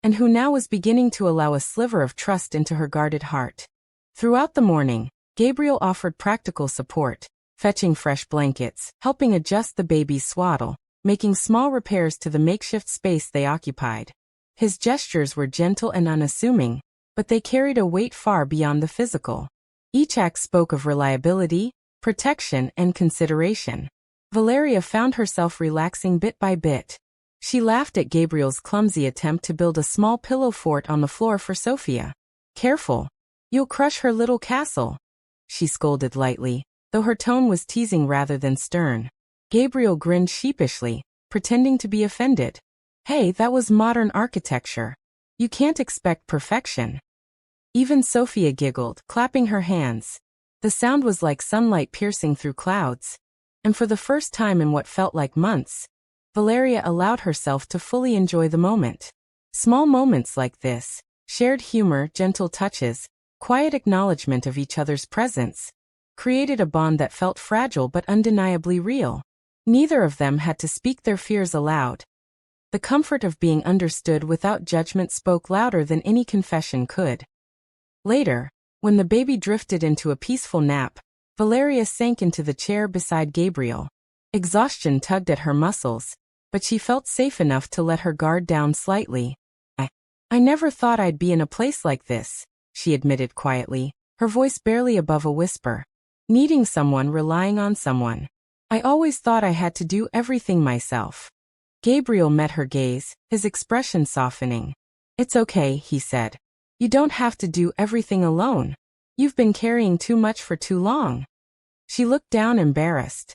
and who now was beginning to allow a sliver of trust into her guarded heart. Throughout the morning, Gabriel offered practical support, fetching fresh blankets, helping adjust the baby's swaddle, making small repairs to the makeshift space they occupied. His gestures were gentle and unassuming, but they carried a weight far beyond the physical. Each act spoke of reliability, protection, and consideration. Valeria found herself relaxing bit by bit. She laughed at Gabriel's clumsy attempt to build a small pillow fort on the floor for Sophia. "Careful. You'll crush her little castle," she scolded lightly, though her tone was teasing rather than stern. Gabriel grinned sheepishly, pretending to be offended. "Hey, that was modern architecture. You can't expect perfection." Even Sophia giggled, clapping her hands. The sound was like sunlight piercing through clouds, and for the first time in what felt like months, Valeria allowed herself to fully enjoy the moment. Small moments like this, shared humor, gentle touches, quiet acknowledgement of each other's presence, created a bond that felt fragile but undeniably real. Neither of them had to speak their fears aloud. The comfort of being understood without judgment spoke louder than any confession could. Later, when the baby drifted into a peaceful nap, Valeria sank into the chair beside Gabriel. Exhaustion tugged at her muscles, but she felt safe enough to let her guard down slightly. I never thought I'd be in a place like this," she admitted quietly, her voice barely above a whisper. "Needing someone, relying on someone. I always thought I had to do everything myself." Gabriel met her gaze, his expression softening. "It's okay," he said. "You don't have to do everything alone. You've been carrying too much for too long." She looked down embarrassed.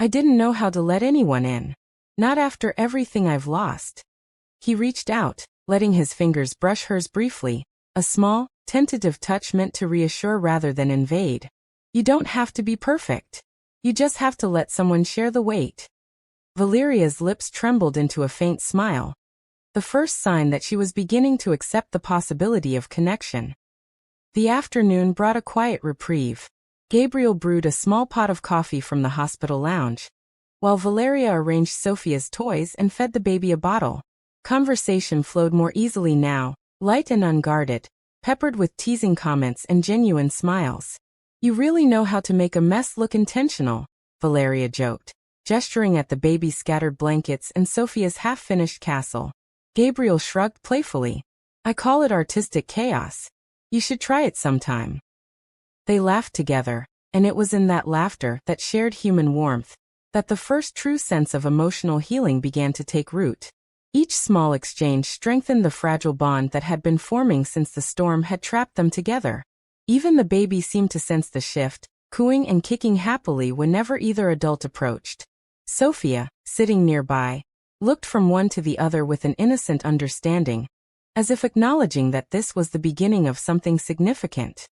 I didn't know how to let anyone in. Not after everything I've lost." He reached out, letting his fingers brush hers briefly, a small, tentative touch meant to reassure rather than invade. "You don't have to be perfect. You just have to let someone share the weight." Valeria's lips trembled into a faint smile, the first sign that she was beginning to accept the possibility of connection. The afternoon brought a quiet reprieve. Gabriel brewed a small pot of coffee from the hospital lounge, while Valeria arranged Sophia's toys and fed the baby a bottle. Conversation flowed more easily now, light and unguarded, peppered with teasing comments and genuine smiles. "You really know how to make a mess look intentional," Valeria joked, gesturing at the baby's scattered blankets and Sophia's half-finished castle. Gabriel shrugged playfully. "I call it artistic chaos. You should try it sometime." They laughed together, and it was in that laughter, that shared human warmth, that the first true sense of emotional healing began to take root. Each small exchange strengthened the fragile bond that had been forming since the storm had trapped them together. Even the baby seemed to sense the shift, cooing and kicking happily whenever either adult approached. Sophia, sitting nearby, looked from one to the other with an innocent understanding, as if acknowledging that this was the beginning of something significant.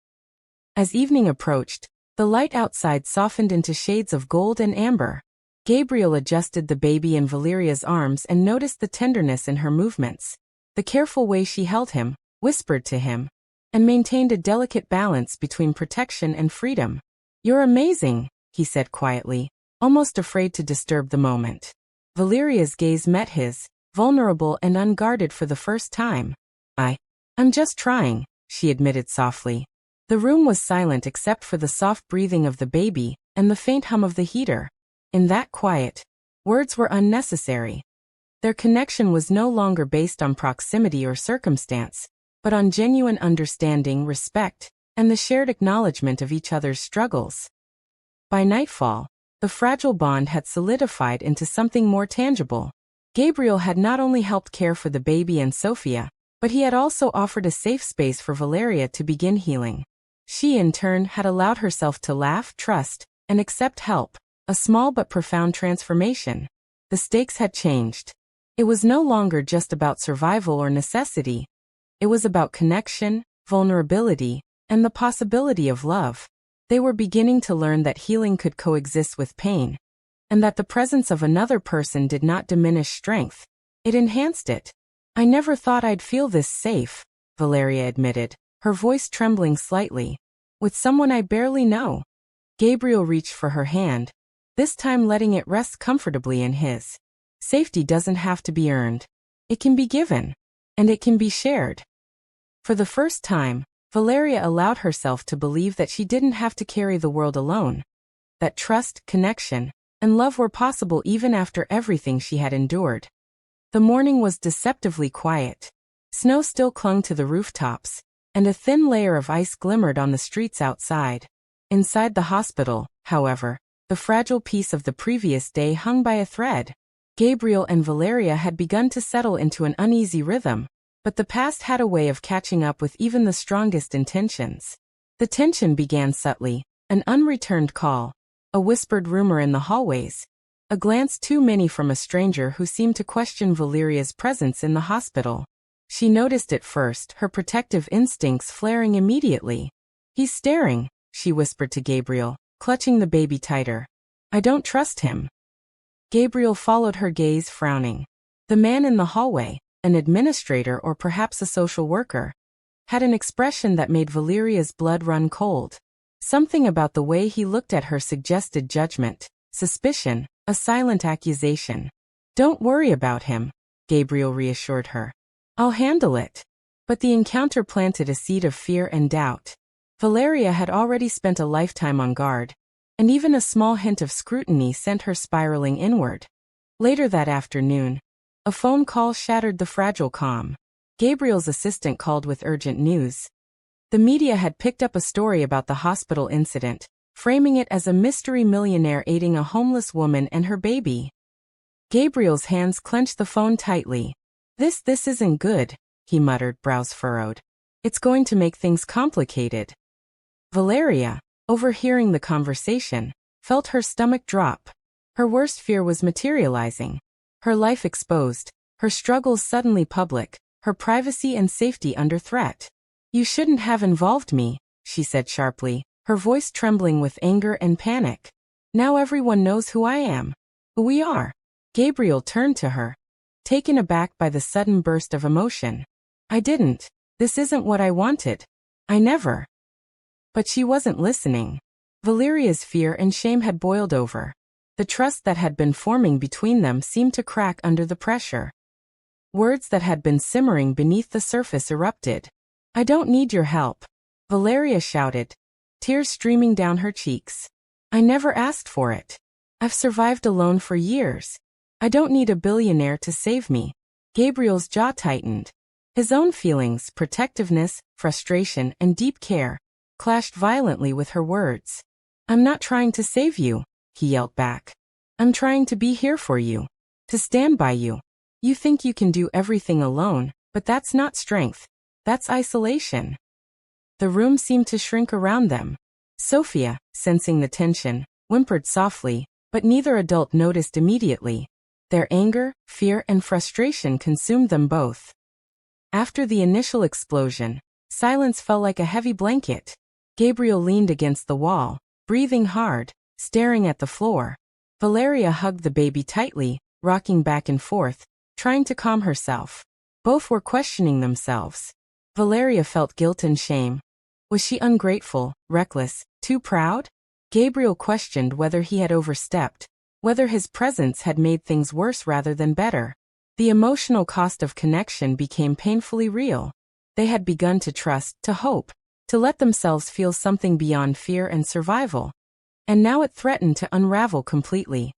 As evening approached, the light outside softened into shades of gold and amber. Gabriel adjusted the baby in Valeria's arms and noticed the tenderness in her movements. The careful way she held him, whispered to him, and maintained a delicate balance between protection and freedom. "You're amazing," he said quietly, almost afraid to disturb the moment. Valeria's gaze met his, vulnerable and unguarded for the first time. I'm just trying," she admitted softly. The room was silent except for the soft breathing of the baby and the faint hum of the heater. In that quiet, words were unnecessary. Their connection was no longer based on proximity or circumstance, but on genuine understanding, respect, and the shared acknowledgement of each other's struggles. By nightfall, the fragile bond had solidified into something more tangible. Gabriel had not only helped care for the baby and Sophia, but he had also offered a safe space for Valeria to begin healing. She, in turn, had allowed herself to laugh, trust, and accept help, a small but profound transformation. The stakes had changed. It was no longer just about survival or necessity. It was about connection, vulnerability, and the possibility of love. They were beginning to learn that healing could coexist with pain, and that the presence of another person did not diminish strength. It enhanced it. "I never thought I'd feel this safe," Valeria admitted, her voice trembling slightly. "With someone I barely know." Gabriel reached for her hand, this time letting it rest comfortably in his. Safety doesn't have to be earned. It can be given. And it can be shared. For the first time, Valeria allowed herself to believe that she didn't have to carry the world alone. That trust, connection, and love were possible even after everything she had endured. The morning was deceptively quiet. Snow still clung to the rooftops, and a thin layer of ice glimmered on the streets outside. Inside the hospital, however, the fragile peace of the previous day hung by a thread. Gabriel and Valeria had begun to settle into an uneasy rhythm, but the past had a way of catching up with even the strongest intentions. The tension began subtly, an unreturned call, a whispered rumor in the hallways, a glance too many from a stranger who seemed to question Valeria's presence in the hospital. She noticed it first, her protective instincts flaring immediately. "He's staring," she whispered to Gabriel, clutching the baby tighter. "I don't trust him." Gabriel followed her gaze, frowning. The man in the hallway, an administrator or perhaps a social worker, had an expression that made Valeria's blood run cold. Something about the way he looked at her suggested judgment, suspicion, a silent accusation. "Don't worry about him," Gabriel reassured her. "I'll handle it." But the encounter planted a seed of fear and doubt. Valeria had already spent a lifetime on guard, and even a small hint of scrutiny sent her spiraling inward. Later that afternoon, a phone call shattered the fragile calm. Gabriel's assistant called with urgent news. The media had picked up a story about the hospital incident, framing it as a mystery millionaire aiding a homeless woman and her baby. Gabriel's hands clenched the phone tightly. This isn't good," he muttered, brows furrowed. "It's going to make things complicated." Valeria, overhearing the conversation, felt her stomach drop. Her worst fear was materializing. Her life exposed, her struggles suddenly public, her privacy and safety under threat. "You shouldn't have involved me," she said sharply, her voice trembling with anger and panic. "Now everyone knows who I am. Who we are." Gabriel turned to her, taken aback by the sudden burst of emotion. "I didn't. This isn't what I wanted. I never." But she wasn't listening. Valeria's fear and shame had boiled over. The trust that had been forming between them seemed to crack under the pressure. Words that had been simmering beneath the surface erupted. "I don't need your help," Valeria shouted, tears streaming down her cheeks. "I never asked for it. I've survived alone for years. I don't need a billionaire to save me." Gabriel's jaw tightened. His own feelings, protectiveness, frustration, and deep care, clashed violently with her words. "I'm not trying to save you," he yelled back. "I'm trying to be here for you. To stand by you. You think you can do everything alone, but that's not strength. That's isolation." The room seemed to shrink around them. Sophia, sensing the tension, whimpered softly, but neither adult noticed immediately. Their anger, fear, and frustration consumed them both. After the initial explosion, silence fell like a heavy blanket. Gabriel leaned against the wall, breathing hard, staring at the floor. Valeria hugged the baby tightly, rocking back and forth, trying to calm herself. Both were questioning themselves. Valeria felt guilt and shame. Was she ungrateful, reckless, too proud? Gabriel questioned whether he had overstepped, whether his presence had made things worse rather than better. The emotional cost of connection became painfully real. They had begun to trust, to hope, to let themselves feel something beyond fear and survival. And now it threatened to unravel completely.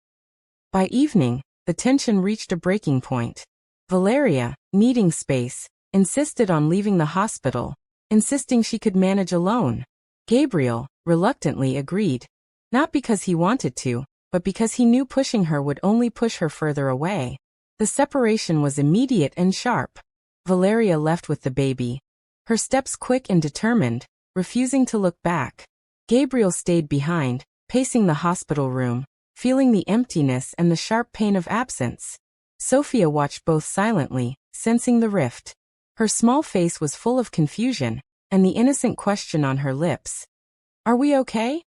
By evening, the tension reached a breaking point. Valeria, needing space, insisted on leaving the hospital, insisting she could manage alone. Gabriel, reluctantly agreed. Not because he wanted to, but because he knew pushing her would only push her further away. The separation was immediate and sharp. Valeria left with the baby, her steps quick and determined, refusing to look back. Gabriel stayed behind, pacing the hospital room, feeling the emptiness and the sharp pain of absence. Sophia watched both silently, sensing the rift. Her small face was full of confusion, and the innocent question on her lips. "Are we okay?"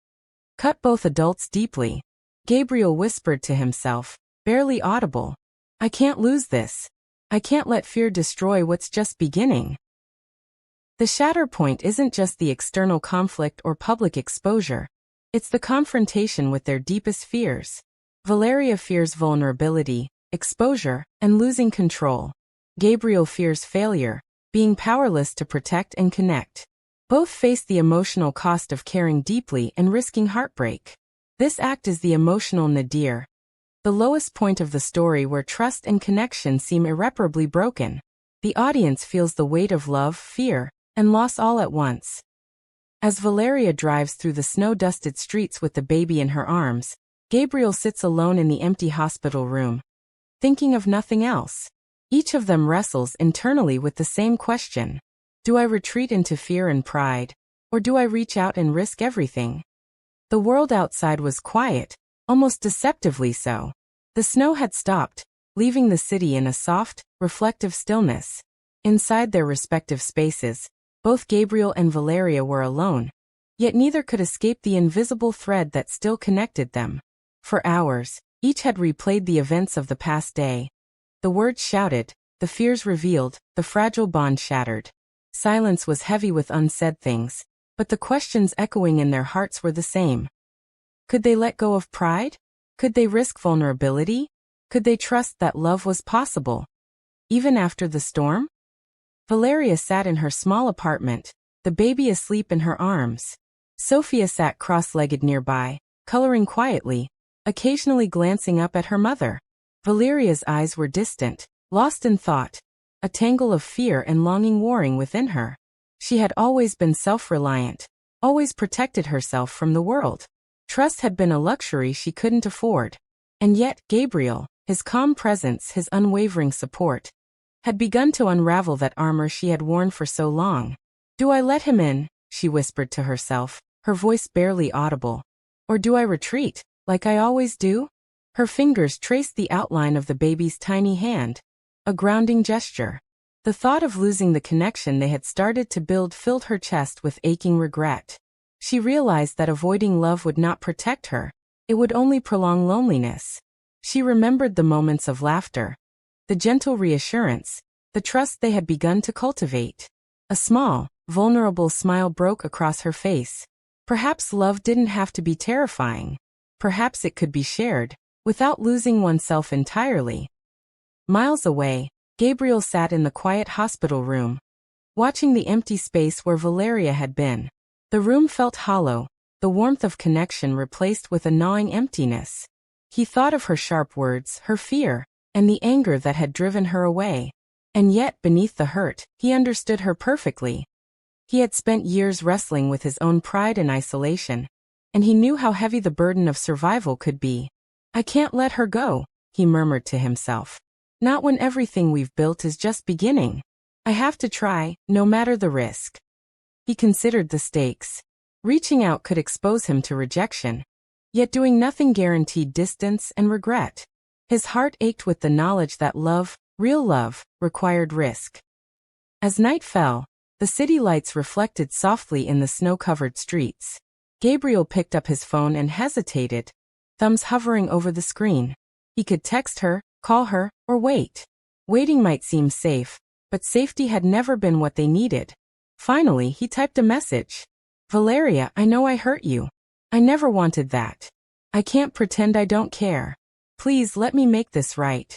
Cut both adults deeply. Gabriel whispered to himself, barely audible. "I can't lose this. I can't let fear destroy what's just beginning." The shatter point isn't just the external conflict or public exposure. It's the confrontation with their deepest fears. Valeria fears vulnerability, exposure, and losing control. Gabriel fears failure, being powerless to protect and connect. Both face the emotional cost of caring deeply and risking heartbreak. This act is the emotional nadir, the lowest point of the story where trust and connection seem irreparably broken. The audience feels the weight of love, fear, and loss all at once. As Valeria drives through the snow-dusted streets with the baby in her arms, Gabriel sits alone in the empty hospital room, thinking of nothing else. Each of them wrestles internally with the same question. Do I retreat into fear and pride, or do I reach out and risk everything? The world outside was quiet, almost deceptively so. The snow had stopped, leaving the city in a soft, reflective stillness. Inside their respective spaces, both Gabriel and Valeria were alone, yet neither could escape the invisible thread that still connected them. For hours, each had replayed the events of the past day. The words shouted, the fears revealed, the fragile bond shattered. Silence was heavy with unsaid things, but the questions echoing in their hearts were the same. Could they let go of pride? Could they risk vulnerability? Could they trust that love was possible, even after the storm? Valeria sat in her small apartment, the baby asleep in her arms. Sophia sat cross-legged nearby, coloring quietly, occasionally glancing up at her mother. Valeria's eyes were distant, lost in thought, a tangle of fear and longing warring within her. She had always been self-reliant, always protected herself from the world. Trust had been a luxury she couldn't afford. And yet, Gabriel, his calm presence, his unwavering support, had begun to unravel that armor she had worn for so long. Do I let him in? She whispered to herself, her voice barely audible. Or do I retreat, like I always do? Her fingers traced the outline of the baby's tiny hand, a grounding gesture. The thought of losing the connection they had started to build filled her chest with aching regret. She realized that avoiding love would not protect her, it would only prolong loneliness. She remembered the moments of laughter, the gentle reassurance, the trust they had begun to cultivate. A small, vulnerable smile broke across her face. Perhaps love didn't have to be terrifying. Perhaps it could be shared, without losing oneself entirely. Miles away, Gabriel sat in the quiet hospital room, watching the empty space where Valeria had been. The room felt hollow, the warmth of connection replaced with a gnawing emptiness. He thought of her sharp words, her fear, and the anger that had driven her away. And yet, beneath the hurt, he understood her perfectly. He had spent years wrestling with his own pride and isolation, and he knew how heavy the burden of survival could be. I can't let her go, he murmured to himself. Not when everything we've built is just beginning. I have to try, no matter the risk. He considered the stakes. Reaching out could expose him to rejection, yet doing nothing guaranteed distance and regret. His heart ached with the knowledge that love, real love, required risk. As night fell, the city lights reflected softly in the snow-covered streets. Gabriel picked up his phone and hesitated. thumbs hovering over the screen. He could text her, call her, or wait. Waiting might seem safe, but safety had never been what they needed. Finally, he typed a message. Valeria, I know I hurt you. I never wanted that. I can't pretend I don't care. Please let me make this right.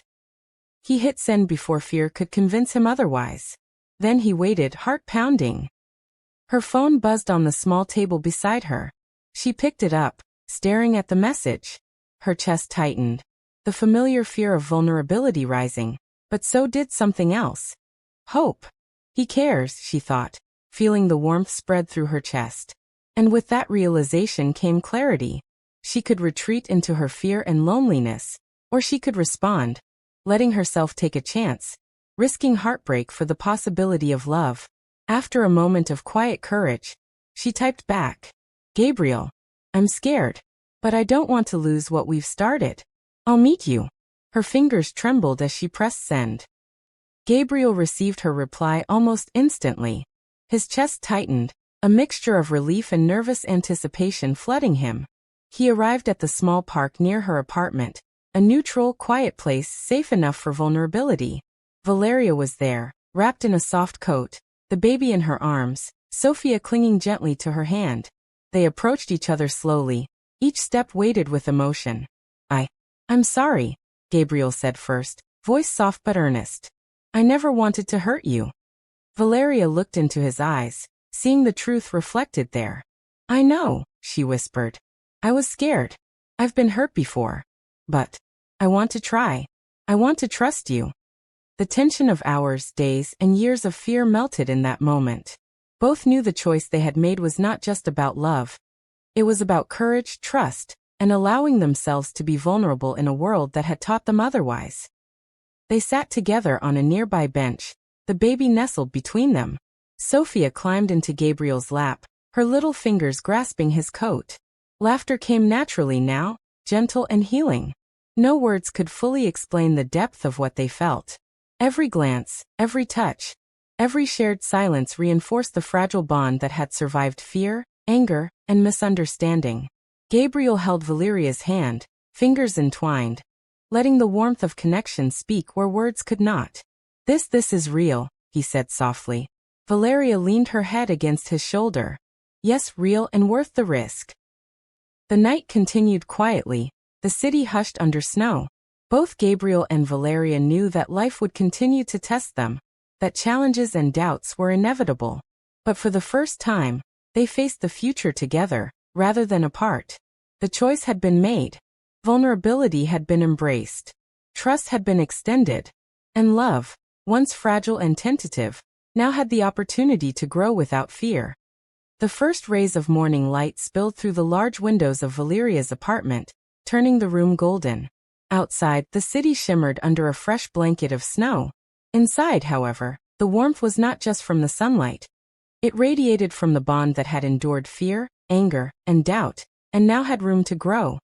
He hit send before fear could convince him otherwise. Then he waited, heart pounding. Her phone buzzed on the small table beside her. She picked it up, staring at the message. Her chest tightened, the familiar fear of vulnerability rising, but so did something else. Hope. He cares, she thought, feeling the warmth spread through her chest. And with that realization came clarity. She could retreat into her fear and loneliness, or she could respond, letting herself take a chance, risking heartbreak for the possibility of love. After a moment of quiet courage, she typed back, Gabriel, I'm scared, but I don't want to lose what we've started. I'll meet you. Her fingers trembled as she pressed send. Gabriel received her reply almost instantly. His chest tightened, a mixture of relief and nervous anticipation flooding him. He arrived at the small park near her apartment, a neutral, quiet place safe enough for vulnerability. Valeria was there, wrapped in a soft coat, the baby in her arms, Sophia clinging gently to her hand. They approached each other slowly, each step weighted with emotion. I'm sorry, Gabriel said first, voice soft but earnest. I never wanted to hurt you. Valeria looked into his eyes, seeing the truth reflected there. I know, she whispered. I was scared. I've been hurt before. But I want to try. I want to trust you. The tension of hours, days, and years of fear melted in that moment. Both knew the choice they had made was not just about love. It was about courage, trust, and allowing themselves to be vulnerable in a world that had taught them otherwise. They sat together on a nearby bench, the baby nestled between them. Sophia climbed into Gabriel's lap, her little fingers grasping his coat. Laughter came naturally now, gentle and healing. No words could fully explain the depth of what they felt. Every glance, every touch, every shared silence reinforced the fragile bond that had survived fear, anger, and misunderstanding. Gabriel held Valeria's hand, fingers entwined, letting the warmth of connection speak where words could not. This is real, he said softly. Valeria leaned her head against his shoulder. Yes, real and worth the risk. The night continued quietly, the city hushed under snow. Both Gabriel and Valeria knew that life would continue to test them, that challenges and doubts were inevitable. But for the first time, they faced the future together, rather than apart. The choice had been made. Vulnerability had been embraced. Trust had been extended. And love, once fragile and tentative, now had the opportunity to grow without fear. The first rays of morning light spilled through the large windows of Valeria's apartment, turning the room golden. Outside, the city shimmered under a fresh blanket of snow. Inside, however, the warmth was not just from the sunlight. It radiated from the bond that had endured fear, anger, and doubt, and now had room to grow.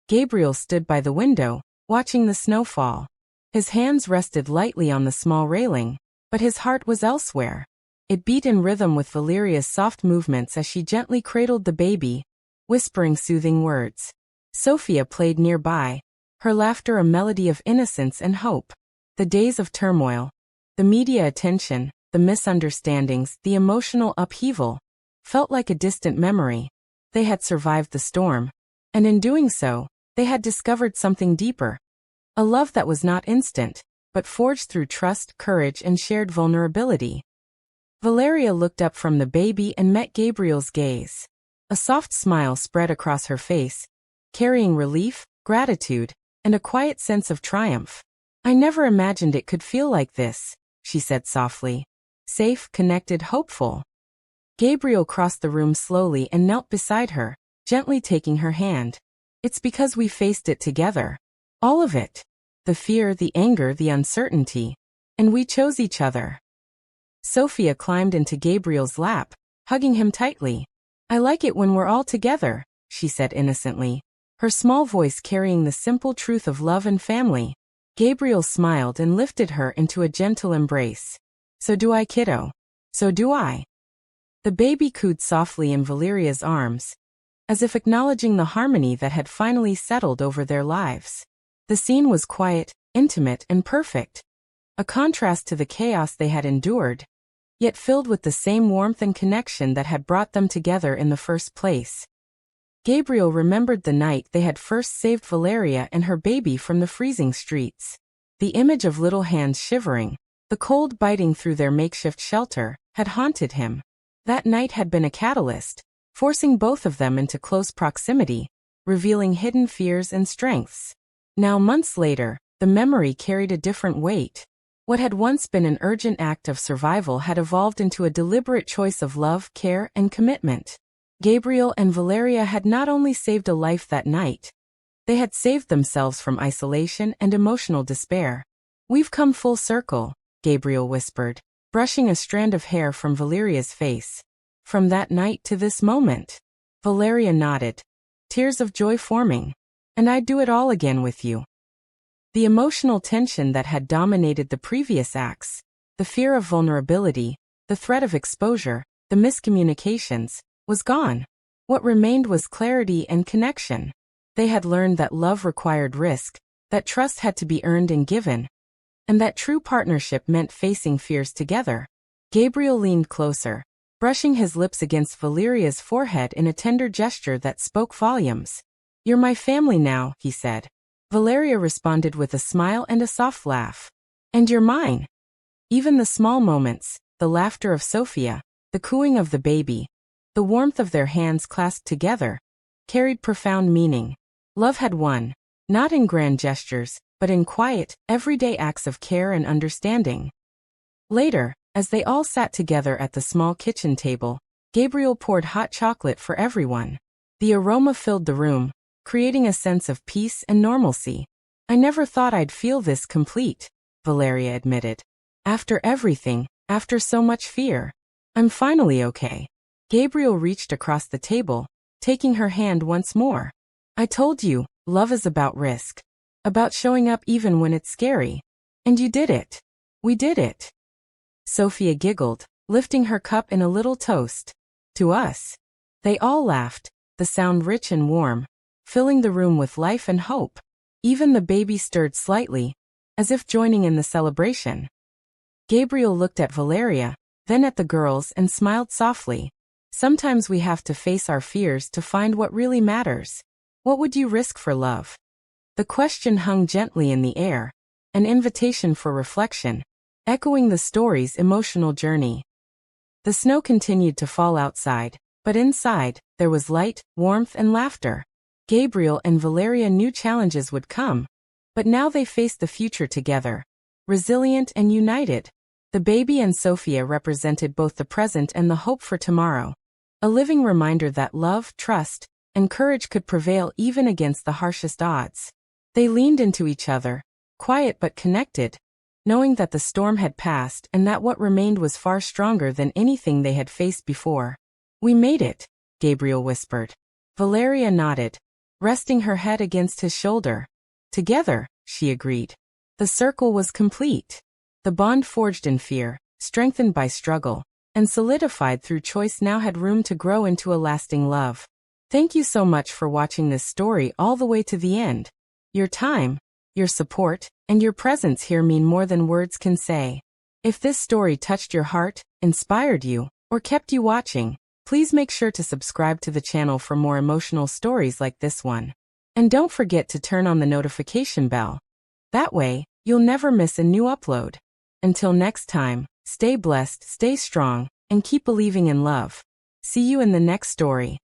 Gabriel stood by the window, watching the snow fall. His hands rested lightly on the small railing, but his heart was elsewhere. It beat in rhythm with Valeria's soft movements as she gently cradled the baby, whispering soothing words. Sophia played nearby, her laughter a melody of innocence and hope. The days of turmoil, the media attention, the misunderstandings, the emotional upheaval, felt like a distant memory. They had survived the storm, and in doing so, they had discovered something deeper. A love that was not instant, but forged through trust, courage, and shared vulnerability. Valeria looked up from the baby and met Gabriel's gaze. A soft smile spread across her face, carrying relief, gratitude, and a quiet sense of triumph. I never imagined it could feel like this, she said softly. Safe, connected, hopeful. Gabriel crossed the room slowly and knelt beside her, gently taking her hand. It's because we faced it together. All of it. The fear, the anger, the uncertainty. And we chose each other. Sophia climbed into Gabriel's lap, hugging him tightly. I like it when we're all together, she said innocently, her small voice carrying the simple truth of love and family. Gabriel smiled and lifted her into a gentle embrace. So do I, kiddo. So do I. The baby cooed softly in Valeria's arms, as if acknowledging the harmony that had finally settled over their lives. The scene was quiet, intimate, and perfect, a contrast to the chaos they had endured, yet filled with the same warmth and connection that had brought them together in the first place. Gabriel remembered the night they had first saved Valeria and her baby from the freezing streets. The image of little hands shivering, the cold biting through their makeshift shelter, had haunted him. That night had been a catalyst, forcing both of them into close proximity, revealing hidden fears and strengths. Now, months later, the memory carried a different weight. What had once been an urgent act of survival had evolved into a deliberate choice of love, care, and commitment. Gabriel and Valeria had not only saved a life that night, they had saved themselves from isolation and emotional despair. "We've come full circle," Gabriel whispered, brushing a strand of hair from Valeria's face. "From that night to this moment." Valeria nodded, tears of joy forming. "And I'd do it all again with you." The emotional tension that had dominated the previous acts, the fear of vulnerability, the threat of exposure, the miscommunications, was gone. What remained was clarity and connection. They had learned that love required risk, that trust had to be earned and given, and that true partnership meant facing fears together. Gabriel leaned closer, brushing his lips against Valeria's forehead in a tender gesture that spoke volumes. "You're my family now," he said. Valeria responded with a smile and a soft laugh. "And you're mine." Even the small moments, the laughter of Sophia, the cooing of the baby, the warmth of their hands clasped together, carried profound meaning. Love had won, not in grand gestures, but in quiet, everyday acts of care and understanding. Later, as they all sat together at the small kitchen table, Gabriel poured hot chocolate for everyone. The aroma filled the room, creating a sense of peace and normalcy. "I never thought I'd feel this complete," Valeria admitted. "After everything, after so much fear, I'm finally okay." Gabriel reached across the table, taking her hand once more. "I told you, love is about risk. About showing up even when it's scary. And you did it. We did it." Sophia giggled, lifting her cup in a little toast. "To us." They all laughed, the sound rich and warm, filling the room with life and hope. Even the baby stirred slightly, as if joining in the celebration. Gabriel looked at Valeria, then at the girls and smiled softly. "Sometimes we have to face our fears to find what really matters. What would you risk for love?" The question hung gently in the air, an invitation for reflection, echoing the story's emotional journey. The snow continued to fall outside, but inside, there was light, warmth, and laughter. Gabriel and Valeria knew challenges would come, but now they faced the future together, resilient and united. The baby and Sophia represented both the present and the hope for tomorrow, a living reminder that love, trust, and courage could prevail even against the harshest odds. They leaned into each other, quiet but connected, knowing that the storm had passed and that what remained was far stronger than anything they had faced before. "We made it," Gabriel whispered. Valeria nodded, resting her head against his shoulder. "Together," she agreed. The circle was complete. The bond forged in fear, strengthened by struggle, and solidified through choice now had room to grow into a lasting love. Thank you so much for watching this story all the way to the end. Your time, your support, and your presence here mean more than words can say. If this story touched your heart, inspired you, or kept you watching, please make sure to subscribe to the channel for more emotional stories like this one. And don't forget to turn on the notification bell. That way, you'll never miss a new upload. Until next time, stay blessed, stay strong, and keep believing in love. See you in the next story.